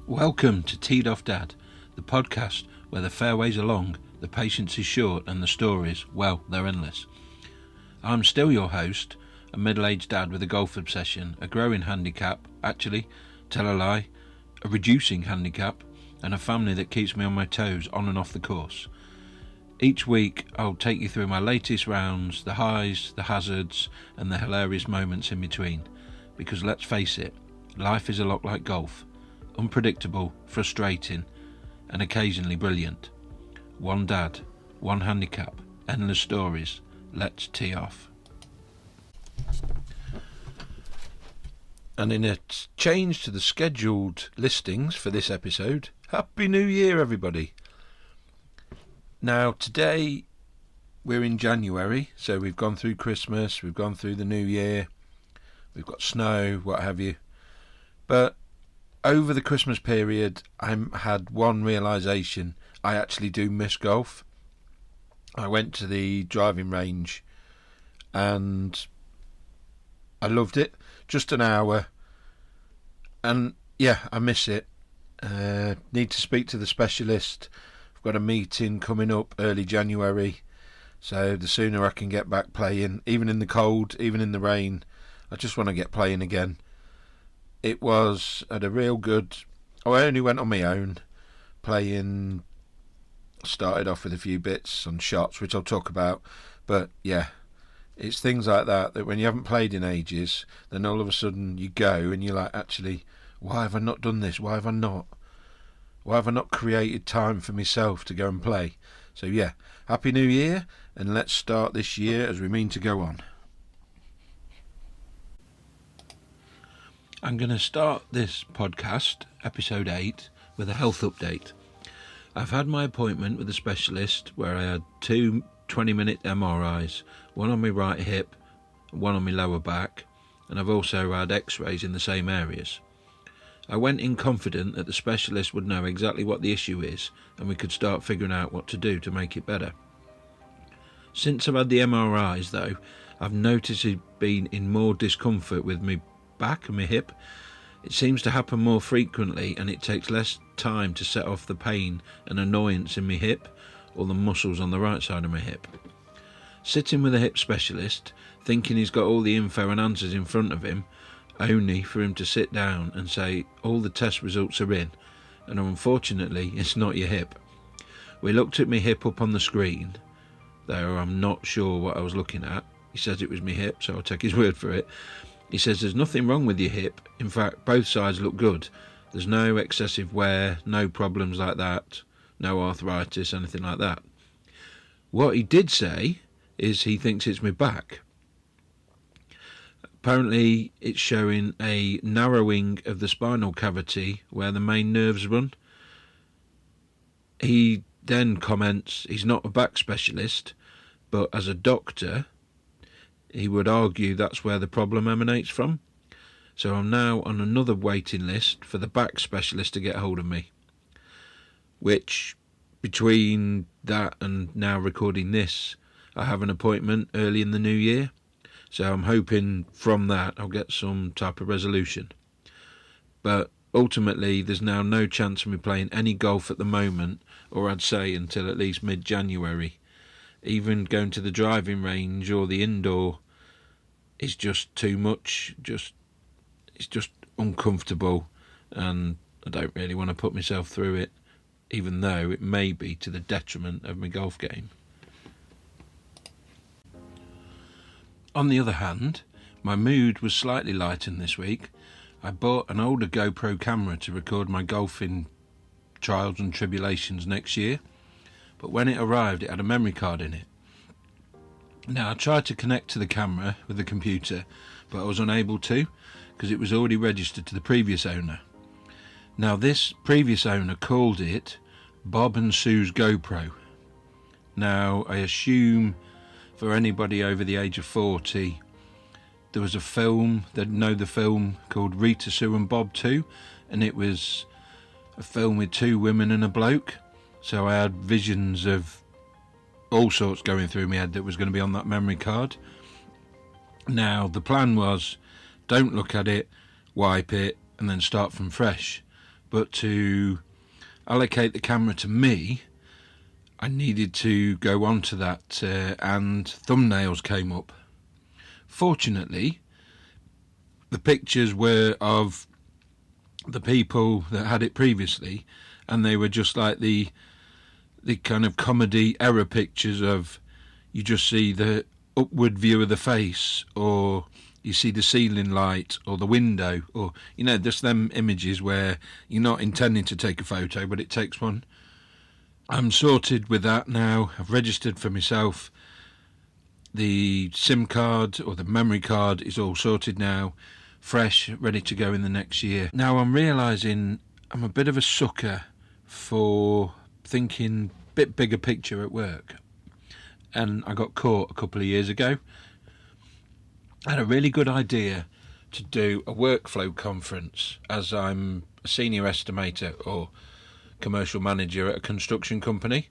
Welcome to Teed Off Dad, the podcast where the fairways are long, the patience is short and the stories, well, they're endless. I'm still your host, a middle-aged dad with a golf obsession, a growing handicap, actually, tell a lie, a reducing handicap, and a family that keeps me on my toes on and off the course. Each week I'll take you through my latest rounds, the highs, the hazards, and the hilarious moments in between. Because let's face it, life is a lot like golf. Unpredictable, frustrating, and occasionally brilliant. One dad, one handicap, endless stories. Let's tee off. And in a change to the scheduled listings for this episode, Happy New Year everybody! Now today we're in January, so we've gone through Christmas, we've gone through the New Year, we've got snow, what have you. But over the Christmas period, I had one realisation: I actually do miss golf. I went to the driving range and I loved it. Just an hour. And yeah, I miss it. Need to speak to the specialist. I've got a meeting coming up early January. So the sooner I can get back playing, even in the cold, even in the rain, I just want to get playing again. It was at a real good... I only went on my own, playing... Started off with a few bits on shots, which I'll talk about. But yeah, it's things like that when you haven't played in ages, then all of a sudden you go and you're like, actually, why have I not done this? Why have I not created time for myself to go and play? So yeah, Happy New Year, and let's start this year as we mean to go on. I'm going to start this podcast, episode 8, with a health update. I've had my appointment with a specialist where I had 2 20-minute MRIs, one on my right hip, one on my lower back, and I've also had x-rays in the same areas. I went in confident that the specialist would know exactly what the issue is and we could start figuring out what to do to make it better. Since I've had the MRIs though, I've noticed been in more discomfort with my back and my hip. It seems to happen more frequently and it takes less time to set off the pain and annoyance in my hip or the muscles on the right side of my hip. Sitting with a hip specialist, thinking he's got all the info and answers in front of him, only for him to sit down and say all the test results are in, and unfortunately it's not your hip. We looked at my hip up on the screen, though I'm not sure what I was looking at. He says it was my hip, so I'll take his word for it. He says there's nothing wrong with your hip. In fact, both sides look good. There's no excessive wear, no problems like that, no arthritis, anything like that. What he did say is he thinks it's my back. Apparently it's showing a narrowing of the spinal cavity where the main nerves run. He then comments he's not a back specialist, but as a doctor he would argue that's where the problem emanates from. So I'm now on another waiting list for the back specialist to get hold of me. Which, between that and now recording this, I have an appointment early in the new year. So I'm hoping from that I'll get some type of resolution. But ultimately there's now no chance of me playing any golf at the moment, or I'd say until at least mid-January. Even going to the driving range or the indoor is just too much. It's just uncomfortable, and I don't really want to put myself through it, even though it may be to the detriment of my golf game. On the other hand, my mood was slightly lightened this week. I bought an older GoPro camera to record my golfing trials and tribulations next year, but when it arrived it had a memory card in it. Now I tried to connect to the camera with the computer, but I was unable to because it was already registered to the previous owner. Now this previous owner called it Bob and Sue's GoPro. Now I assume for anybody over the age of 40, there was a film, they'd know the film, called Rita, Sue and Bob 2, and it was a film with 2 women and a bloke. So I had visions of all sorts going through my head that was going to be on that memory card. Now the plan was, don't look at it, wipe it, and then start from fresh. but to allocate the camera to me, I needed to go onto that, and thumbnails came up. Fortunately, the pictures were of the people that had it previously, and they were just like the kind of comedy error pictures of, you just see the upward view of the face, or you see the ceiling light or the window, or just them images where you're not intending to take a photo but it takes one. I'm sorted with that now. I've registered for myself. The SIM card or the memory card is all sorted now, fresh, ready to go in the next year. Now I'm realising I'm a bit of a sucker for thinking a bit bigger picture at work, and I got caught a couple of years ago. I had a really good idea to do a workflow conference, as I'm a senior estimator or commercial manager at a construction company.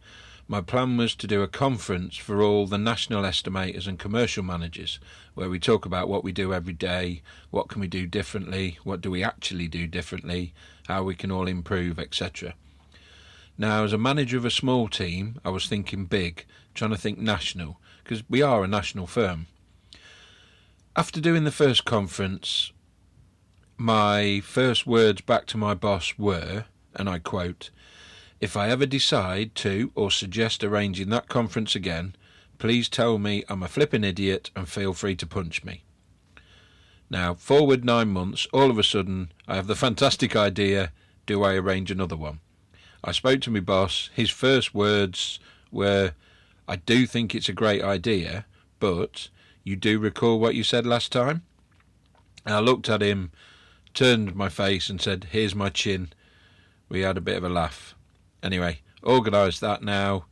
My plan was to do a conference for all the national estimators and commercial managers, where we talk about what we do every day, what can we do differently, what do we actually do differently, how we can all improve, etc. Now, as a manager of a small team, I was thinking big, trying to think national, because we are a national firm. After doing the first conference, my first words back to my boss were, and I quote, "If I ever decide to or suggest arranging that conference again, please tell me I'm a flipping idiot and feel free to punch me." Now, forward 9 months, all of a sudden, I have the fantastic idea, do I arrange another one? I spoke to my boss. His first words were, "I do think it's a great idea, but you do recall what you said last time?" And I looked at him, turned my face and said, "Here's my chin." We had a bit of a laugh. Anyway, organised that now.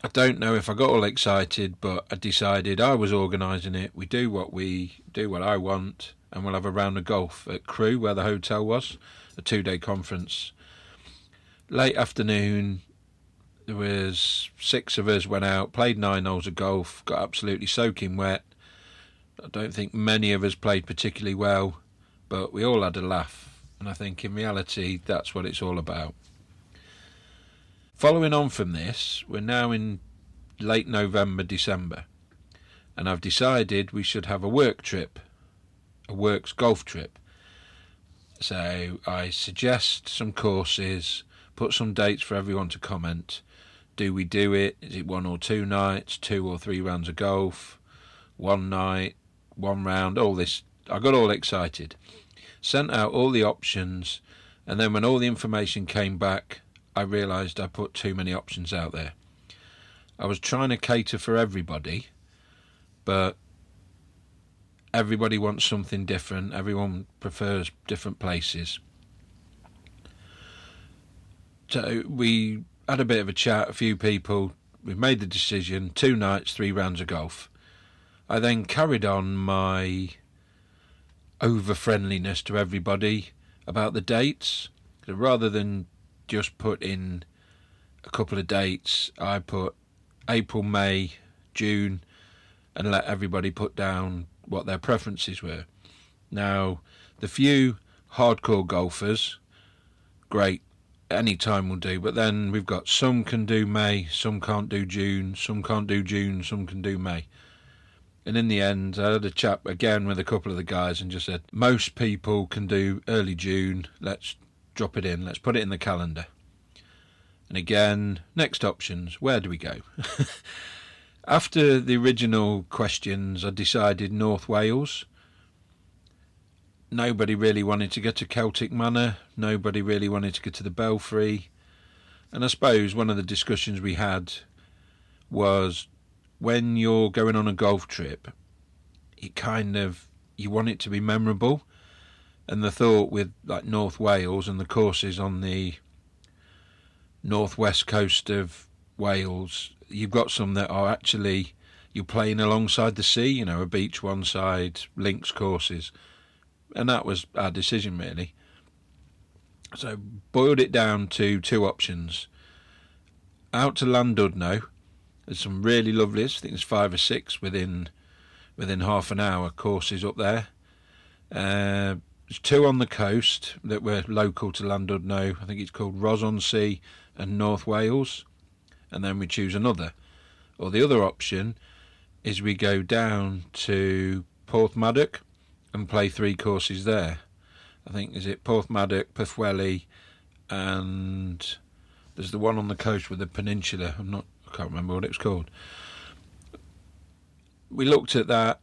I don't know if I got all excited, but I decided I was organising it. We do what I want, and we'll have a round of golf at Crewe, where the hotel was, a 2-day conference. Late afternoon, there was 6 of us, went out, played 9 holes of golf, got absolutely soaking wet. I don't think many of us played particularly well, but we all had a laugh, and I think in reality that's what it's all about. Following on from this, we're now in late November, December, and I've decided we should have a work trip, a works golf trip. So I suggest some courses, put some dates for everyone to comment. Do we do it? Is it 1 or 2 nights, 2 or 3 rounds of golf, 1 night, 1 round, all this? I got all excited, sent out all the options, and then when all the information came back, I realised I put too many options out there. I was trying to cater for everybody, but everybody wants something different. Everyone prefers different places. So we had a bit of a chat, a few people. We made the decision, 2 nights, 3 rounds of golf. I then carried on my over-friendliness to everybody about the dates. So rather than just put in a couple of dates, I put April, May, June, and let everybody put down what their preferences were. Now, the few hardcore golfers, great, any time will do, but then we've got some can do May, some can't do June, some can't do June, some can do May. And in the end, I had a chat again with a couple of the guys and just said, most people can do early June, let's drop it in, let's put it in the calendar. And again, next options, where do we go? After the original questions, I decided North Wales. Nobody really wanted to go to Celtic Manor, nobody really wanted to go to the Belfry. And I suppose one of the discussions we had was, when you're going on a golf trip, you want it to be memorable. And the thought with like North Wales and the courses on the northwest coast of Wales, you've got some that are actually, you're playing alongside the sea, a beach one side, links courses. And that was our decision, really. So boiled it down to 2 options. Out to Llandudno, there's some really lovely, I think there's 5 or 6 within half an hour courses up there. There's 2 on the coast that we're local to Landud now. I think it's called Ross-on-Sea and North Wales. And then we choose another. Or the other option is we go down to Porthmadog and play 3 courses there. I think, is it Porthmadog, Pwllheli, and there's the one on the coast with the peninsula. I can't remember what it was called. We looked at that.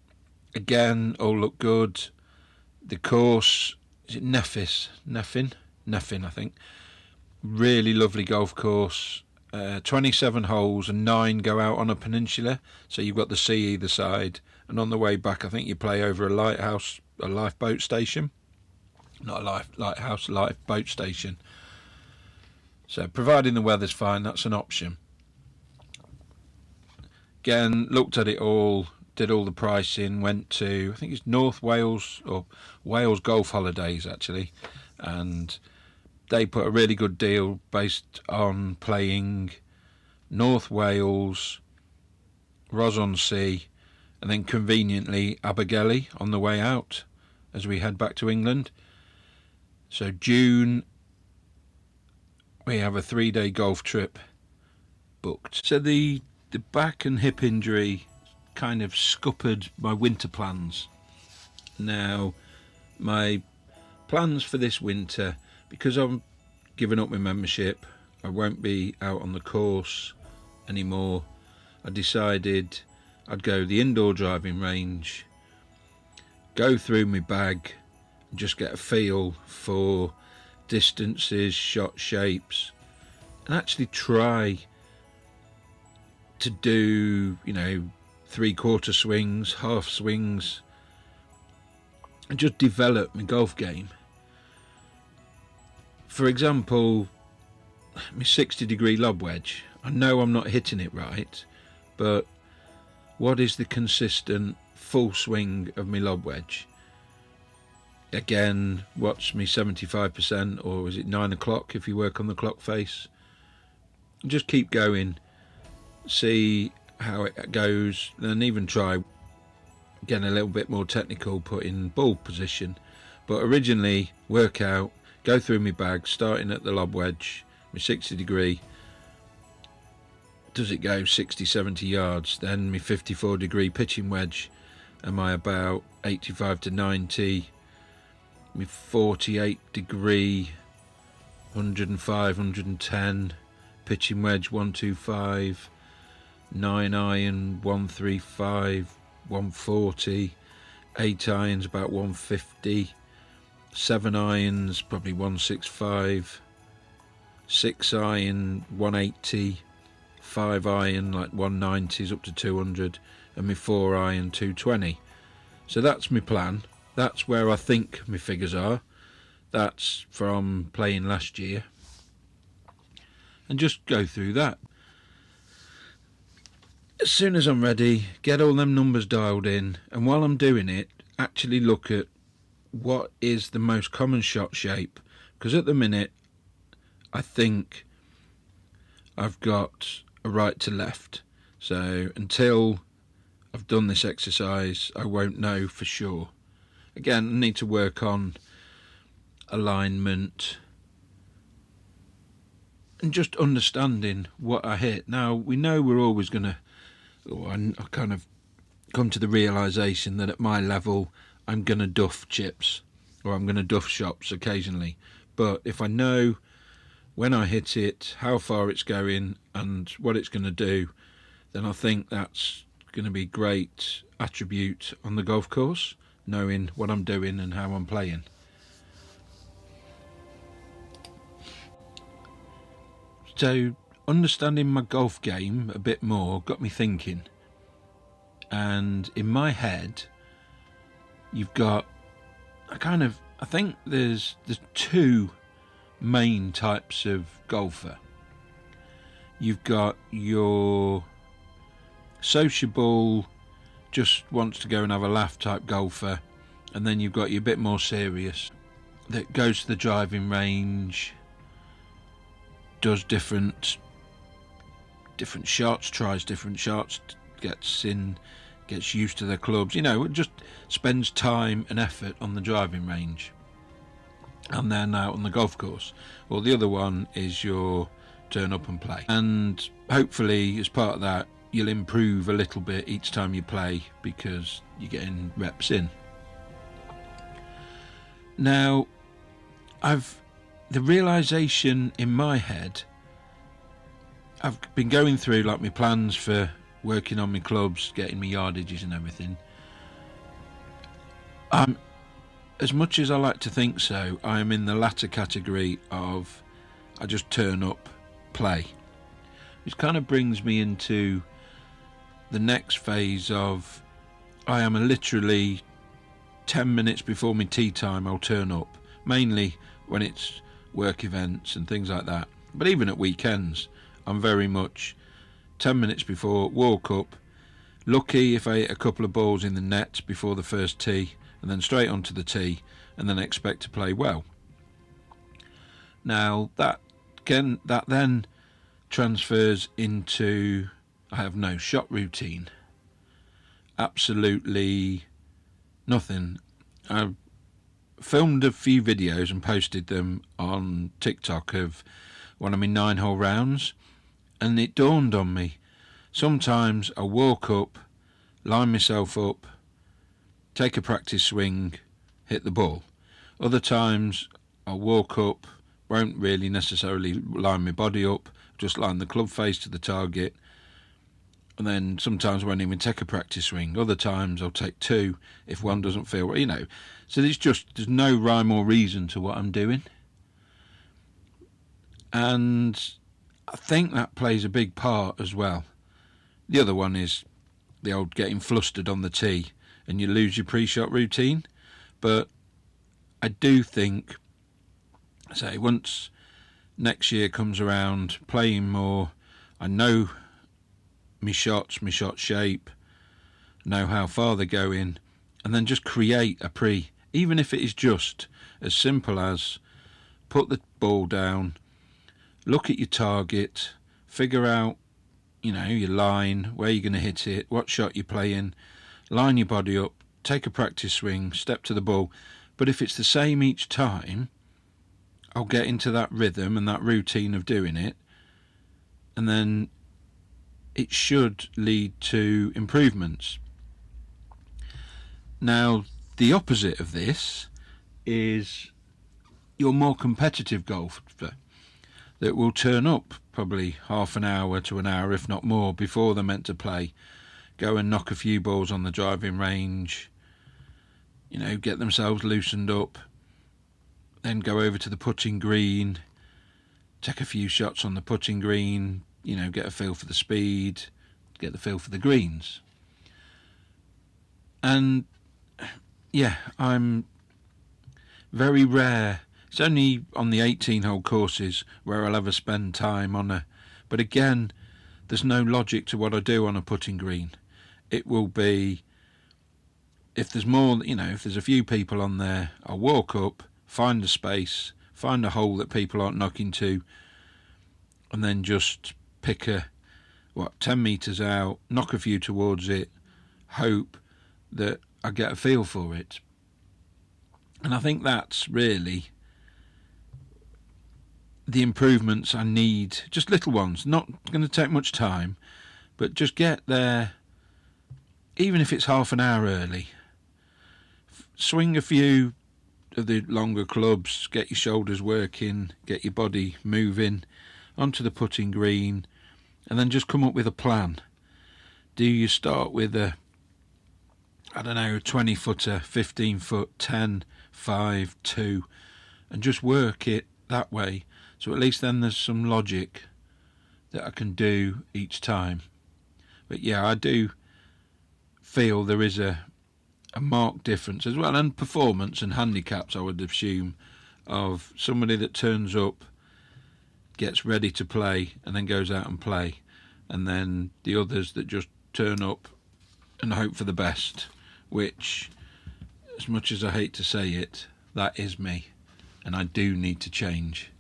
Again, all looked good. The course, is it Neffin, I think. Really lovely golf course. 27 holes and 9 go out on a peninsula, so you've got the sea either side, and on the way back I think you play over a lifeboat station. Not a lighthouse, lifeboat station. So providing the weather's fine, that's an option. Again, looked at it all, did all the pricing, went to, I think it's North Wales, or Wales Golf Holidays actually, and they put a really good deal based on playing North Wales, Ross-on-Sea, and then conveniently Abergele on the way out as we head back to England. So June, we have a 3-day golf trip booked. So the back and hip injury kind of scuppered my winter plans. Now, my plans for this winter, because I'm giving up my membership, I won't be out on the course anymore. I decided I'd go the indoor driving range, go through my bag, and just get a feel for distances, shot shapes, and actually try to do, 3/4 swings, half swings, and just develop my golf game. For example, my 60-degree lob wedge. I know I'm not hitting it right, but what is the consistent full swing of my lob wedge? Again, what's me 75%, or is it 9 o'clock if you work on the clock face? Just keep going, see how it goes, and even try getting a little bit more technical, put in ball position. But originally, work out, go through my bag, starting at the lob wedge, my 60-degree. Does it go 60, 70 yards? Then my 54-degree pitching wedge, am I about 85 to 90? My 48-degree, 105, 110, pitching wedge 125, 9 iron 135, 140, 8 irons about 150, 7 irons probably 165, 6 iron 180, 5 iron like 190s up to 200, and my 4 iron 220. So that's my plan. That's where I think my figures are. That's from playing last year. And just go through that. As soon as I'm ready, get all them numbers dialed in, and while I'm doing it, actually look at what is the most common shot shape, because at the minute I think I've got a right to left, so until I've done this exercise I won't know for sure. Again, I need to work on alignment and just understanding what I hit. Now, we know we're always going to, I kind of come to the realisation that at my level I'm going to duff chips, or I'm going to duff shots occasionally. But if I know when I hit it, how far it's going and what it's going to do, then I think that's going to be a great attribute on the golf course, knowing what I'm doing and how I'm playing. So understanding my golf game a bit more got me thinking, and in my head you've got I think there's 2 main types of golfer. You've got your sociable, just wants to go and have a laugh type golfer, and then you've got your bit more serious that goes to the driving range, does different shots, tries different shots, gets used to their clubs, just spends time and effort on the driving range. and then out on the golf course, or the other one is your turn up and play. And hopefully as part of that you'll improve a little bit each time you play because you're getting reps in. Now the realisation in my head, I've been going through like my plans for working on my clubs, getting my yardages and everything. As much as I like to think so, I am in the latter category of I just turn up, play. Which kind of brings me into the next phase of I am literally 10 minutes before my tea time I'll turn up, mainly when it's work events and things like that. But even at weekends I'm very much 10 minutes before, walk up, lucky if I hit a couple of balls in the net before the first tee, and then straight onto the tee, and then expect to play well. Now that then transfers into I have no shot routine, absolutely nothing. I filmed a few videos and posted them on TikTok of one of my 9-hole rounds, and it dawned on me, sometimes I walk up, line myself up, take a practice swing, hit the ball. Other times I'll walk up, won't really necessarily line my body up, just line the club face to the target, and then sometimes I won't even take a practice swing. Other times I'll take two if one doesn't feel, so there's no rhyme or reason to what I'm doing. And I think that plays a big part as well. The other one is the old getting flustered on the tee and you lose your pre-shot routine. But I do think, say, once next year comes around, playing more, I know my shot shape, know how far they're going, and then just create a pre, even if it is just as simple as put the ball down, look at your target, figure out, your line, where you're going to hit it, what shot you're playing, line your body up, take a practice swing, step to the ball. But if it's the same each time, I'll get into that rhythm and that routine of doing it, and then it should lead to improvements. Now, the opposite of this is your more competitive golfer that will turn up probably half an hour to an hour, if not more, before they're meant to play, go and knock a few balls on the driving range, get themselves loosened up, then go over to the putting green, take a few shots on the putting green, get a feel for the speed, get the feel for the greens. And I'm very rare. It's only on the 18-hole courses where I'll ever spend time on but again, there's no logic to what I do on a putting green. It will be, if there's more, if there's a few people on there, I'll walk up, find a space, find a hole that people aren't knocking to, and then just pick 10 metres out, knock a few towards it, hope that I get a feel for it. And I think that's really the improvements I need, just little ones, not going to take much time, but just get there, even if it's half an hour early. Swing a few of the longer clubs, get your shoulders working, get your body moving onto the putting green, and then just come up with a plan. Do you start with a 20-footer, 15-foot, 10, 5, 2, and just work it that way? So at least then there's some logic that I can do each time. But yeah, I do feel there is a marked difference as well, and performance and handicaps, I would assume, of somebody that turns up, gets ready to play, and then goes out and play, and then the others that just turn up and hope for the best, which, as much as I hate to say it, that is me, and I do need to change.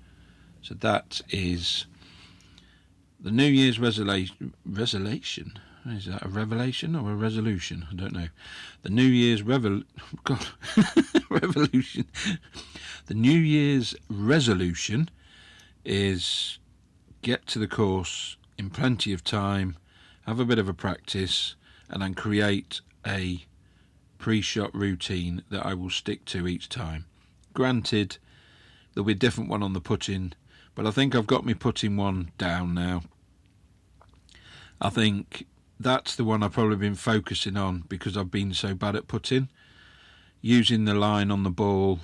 So that is the New Year's resolution. Is that a revelation or a resolution? I don't know. The New Year's revolution. The New Year's resolution is get to the course in plenty of time, have a bit of a practice, and then create a pre-shot routine that I will stick to each time. Granted, there'll be a different one on the putting, but I think I've got my putting one down now. I think that's the one I've probably been focusing on because I've been so bad at putting. Using the line on the ball,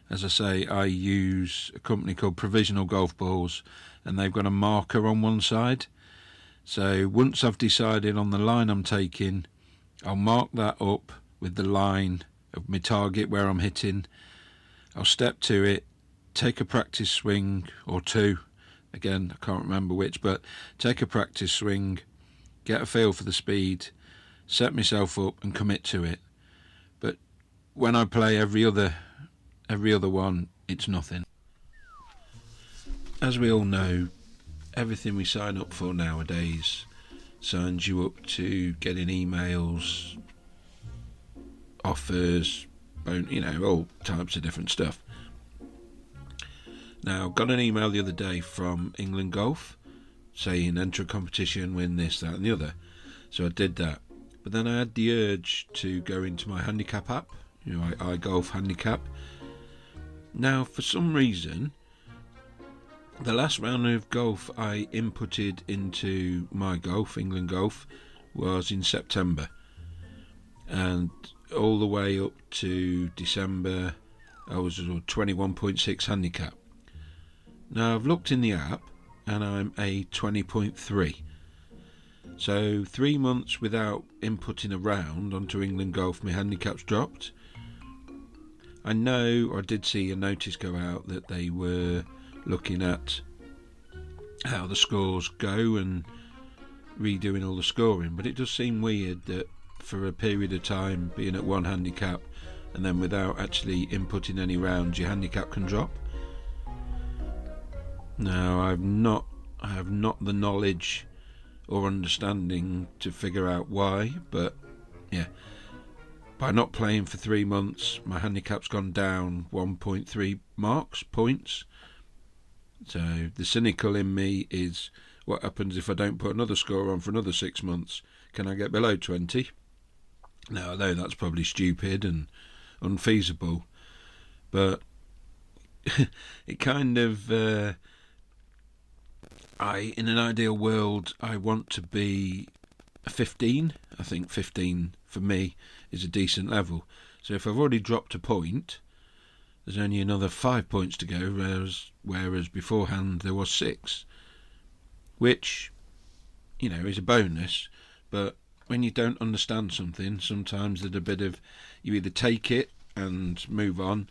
as I say, I use a company called Provisional Golf Balls, and they've got a marker on one side. So once I've decided on the line I'm taking, I'll mark that up with the line of my target where I'm hitting. I'll step to it, take a practice swing or two. Again, I can't remember which, but take a practice swing, get a feel for the speed, set myself up and commit to it. But when I play every other one, it's nothing. As we all know, everything we sign up for nowadays signs you up to getting emails, offers, all types of different stuff. Now, got an email the other day from England Golf saying enter a competition, win this, that and the other. So I did that. But then I had the urge to go into my Handicap app, iGolf Handicap. Now, for some reason, the last round of golf I inputted into my golf, England Golf, was in September. And all the way up to December, I was 21.6 handicap. Now, I've looked in the app, and I'm a 20.3. So 3 months without inputting a round onto England Golf, my handicap's dropped. I know I did see a notice go out that they were looking at how the scores go and redoing all the scoring, but it does seem weird that for a period of time being at one handicap and then without actually inputting any rounds your handicap can drop. Now, I have not the knowledge or understanding to figure out why, but yeah, by not playing for 3 months, my handicap's gone down 1.3 points. So the cynical in me is, what happens if I don't put another score on for another 6 months? Can I get below 20? Now, I know that's probably stupid and unfeasible, but it kind of, in an ideal world, I want to be a 15. I think 15 for me is a decent level. So if I've already dropped a point, there's only another 5 points to go, whereas beforehand there was 6, which, is a bonus. But when you don't understand something, sometimes there's a bit of, you either take it and move on,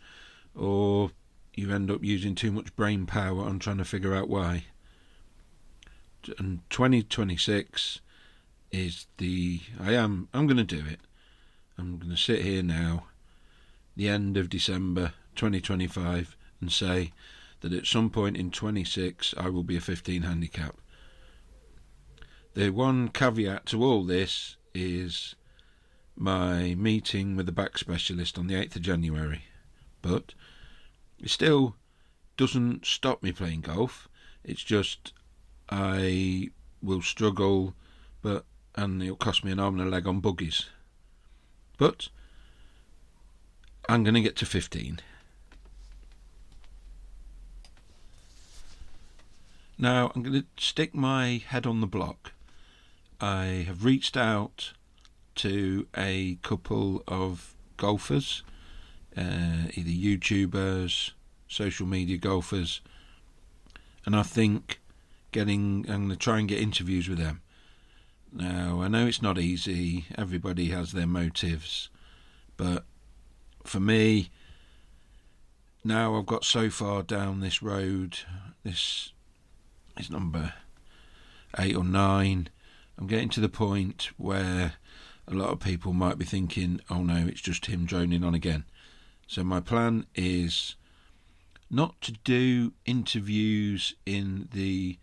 or you end up using too much brain power on trying to figure out why. And 2026 is I'm going to do it. I'm going to sit here now, the end of December 2025, and say that at some point in 26 I will be a 15 handicap. The one caveat to all this is my meeting with the back specialist on the 8th of January, but it still doesn't stop me playing golf. It's just I will struggle, and it'll cost me an arm and a leg on buggies. But I'm going to get to 15. Now, I'm going to stick my head on the block. I have reached out to a couple of golfers, either YouTubers, social media golfers, and I think I'm going to try and get interviews with them. Now, I know it's not easy, everybody has their motives, but for me, now I've got so far down this road, this is number 8 or 9, I'm getting to the point where a lot of people might be thinking, oh no, it's just him droning on again. So my plan is not to do interviews in the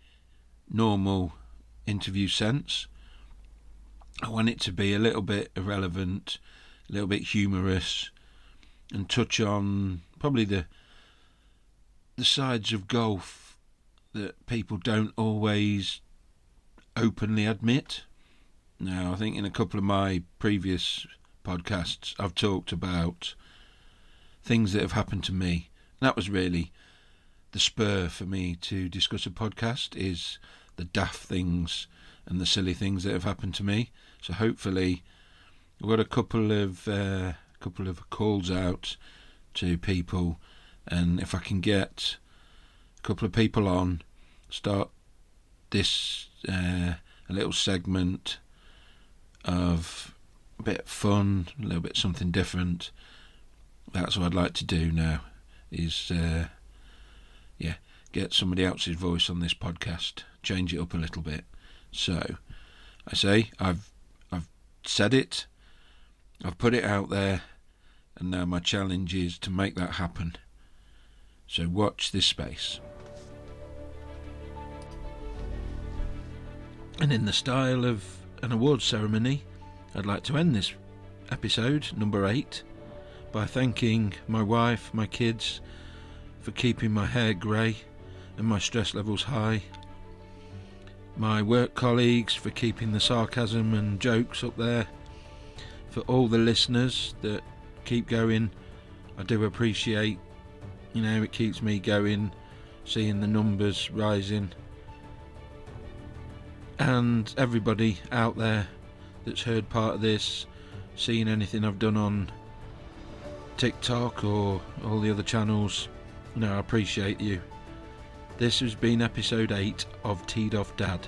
normal interview sense. I want it to be a little bit irrelevant, a little bit humorous, and touch on probably the the sides of golf that people don't always openly admit. Now, I think in a couple of my previous podcasts I've talked about things that have happened to me. That was really the spur for me to discuss a podcast, is the daft things and the silly things that have happened to me. So hopefully I've got a couple of calls out to people, and if I can get a couple of people on, start this a little segment of a bit of fun, a little bit something different. That's what I'd like to do now, is get somebody else's voice on this podcast, change it up a little bit. So I say I've said it, I've put it out there, and now my challenge is to make that happen. So watch this space. And in the style of an awards ceremony, I'd like to end this episode, number 8, by thanking my wife, my kids, for keeping my hair grey and my stress levels high, my work colleagues for keeping the sarcasm and jokes up there, for all the listeners that keep going. I do appreciate, it keeps me going, seeing the numbers rising, and everybody out there that's heard part of this, seeing anything I've done on TikTok or all the other channels. I appreciate you. This has been episode 8 of Teed Off Dad.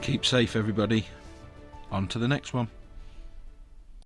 Keep safe, everybody. On to the next one.